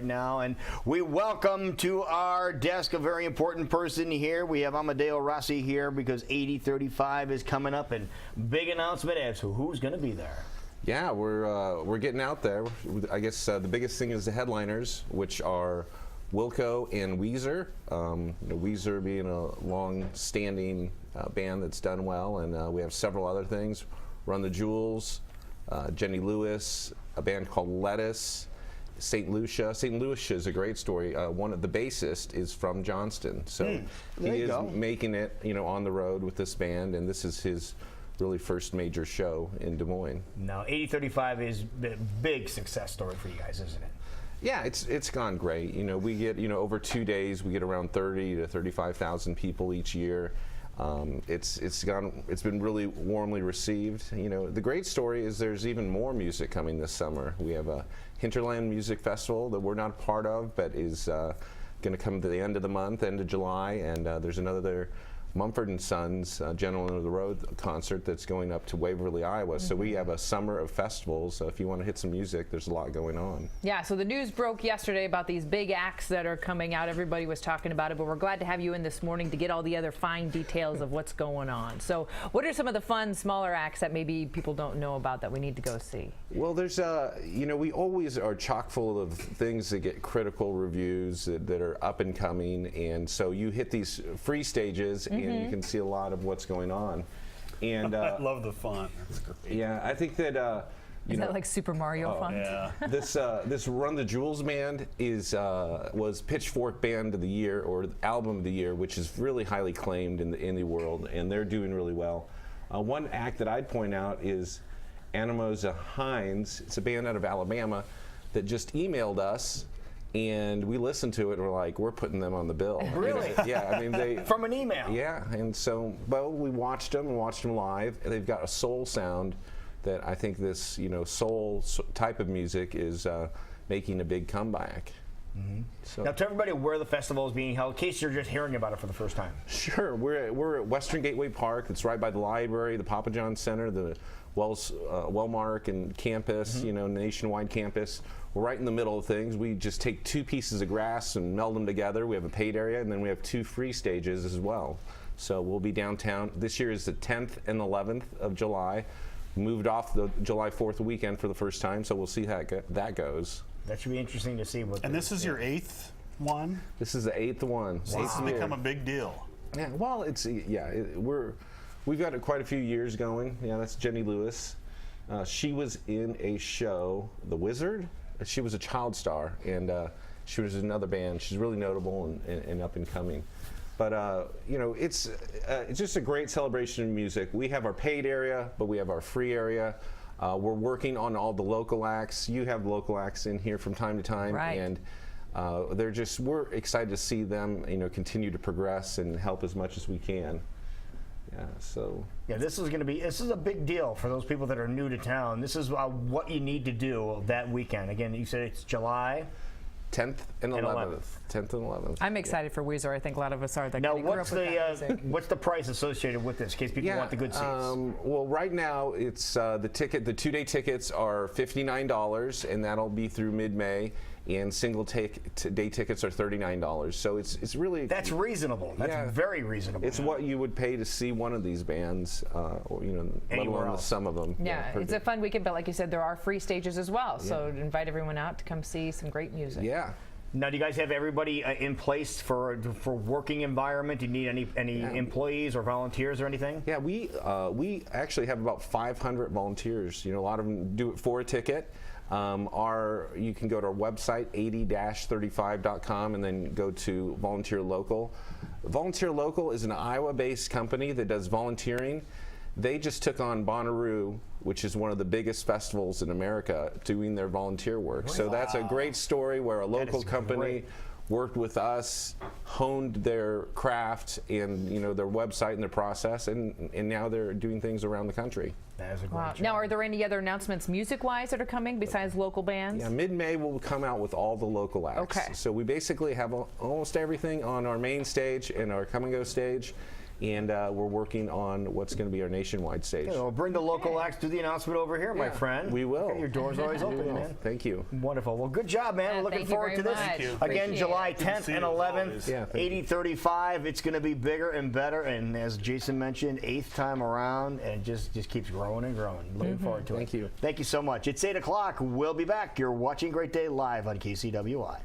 Now, and we welcome to our desk a very important person here. We have Amedeo Rossi here because 8035 is coming up, and big announcement as to who's going to be there. Yeah, we're getting out there. I guess the biggest thing is the headliners, which are Wilco and Weezer. Weezer being a long-standing band that's done well, and we have several other things. Run the Jewels, Jenny Lewis, a band called Lettuce. St. Lucia. St. Lucia is a great story. One of the bassist is from Johnston, so he is making it, on the road with this band, and this is his really first major show in Des Moines. Now, 8035 is a big success story for you guys, isn't it? Yeah, it's gone great. We get over 2 days, we get around 30 to 35,000 people each year. It's been really warmly received. The great story is there's even more music coming this summer. We have a Hinterland Music Festival that we're not a part of, but is going to come to the end of the month, end of July, and there's another Mumford & Sons Gentlemen of the Road concert that's going up to Waverly, Iowa. So we have a summer of festivals. So if you want to hit some music, there's a lot going on. Yeah, so the news broke yesterday about these big acts that are coming out. Everybody was talking about it, but we're glad to have you in this morning to get all the other fine details of what's going on. So what are some of the fun, smaller acts that maybe people don't know about that we need to go see? Well, there's, we always are chock full of things that get critical reviews that are up and coming. And so you hit these free stages and you can see a lot of what's going on. And I love the font. That's great. Yeah, I think that is that like Super Mario font? Yeah. This Run the Jewels band was Pitchfork Band of the Year or Album of the Year, which is really highly claimed in the indie world, and they're doing really well. One act that I'd point out is Animosa Hines. It's a band out of Alabama that just emailed us. And we listened to it and we're like, we're putting them on the bill. Really? Yeah, I mean, they... From an email? Yeah, and so, well, we watched them live. And they've got a soul sound that I think this, soul type of music is making a big comeback. So. Now, tell everybody where the festival is being held, in case you're just hearing about it for the first time. Sure. We're at Western Gateway Park. It's right by the library, the Papa John's Center, the Wellmark and campus, nationwide campus. We're right in the middle of things. We just take two pieces of grass and meld them together. We have a paid area, and then we have two free stages as well. So we'll be downtown. This year is the 10th and 11th of July. Moved off the July 4th weekend for the first time, so we'll see how that goes. That should be interesting to see. And this is your 8th one? This is the 8th one. Wow. This has become a big deal. Yeah, well, we've got quite a few years going. Yeah, that's Jenny Lewis. She was in a show, The Wizard. She was a child star, and she was in another band. She's really notable and up and coming. But it's just a great celebration of music. We have our paid area, but we have our free area. We're working on all the local acts. You have local acts in here from time to time, right. And we're excited to see them, continue to progress and help as much as we can. Yeah, so. Yeah, this is a big deal for those people that are new to town. This is what you need to do that weekend. Again, you said it's July 10th and 11th. 10th and 11th. I'm excited for Weezer. I think a lot of us are. Now, what's the price associated with this, in case people want the good seats? Well, right now it's the 2-day tickets are $59, and that'll be through mid-May. And single-day tickets are $39. So it's really... That's reasonable. That's very reasonable. It's what you would pay to see one of these bands, or, let alone some of them. Yeah, it's a fun weekend, but like you said, there are free stages as well. So invite everyone out to come see some great music. Yeah. Now, do you guys have everybody in place for working environment? Do you need any employees or volunteers or anything? Yeah, we actually have about 500 volunteers. A lot of them do it for a ticket. You can go to our website, 80-35.com, and then go to Volunteer Local. Volunteer Local is an Iowa-based company that does volunteering. They just took on Bonnaroo, which is one of the biggest festivals in America, doing their volunteer work. So that's a great story where a local company worked with us, honed their craft and their website and their process, and now they're doing things around the country. That is a great job. Now, are there any other announcements music-wise that are coming besides local bands? Yeah, mid-May we'll come out with all the local acts. Okay. So we basically have almost everything on our main stage and our come and go stage. and we're working on what's going to be our nationwide stage. Well, bring the local acts to the announcement over here, my Yeah, friend. we will. Okay, your door's always We open, will. man. Thank you. Wonderful. Well, good job, man. Yeah, We're looking thank you forward to very this. much. Thank you. Again, Appreciate July it. 10th see and you as 11th. always. Yeah, thank you. 8035. It's going to be bigger and better. And as Jason mentioned, 8th time around, and just keeps growing and growing. Looking forward to it. Thank you. Thank you so much. It's 8 o'clock. We'll be back. You're watching Great Day live on KCWI.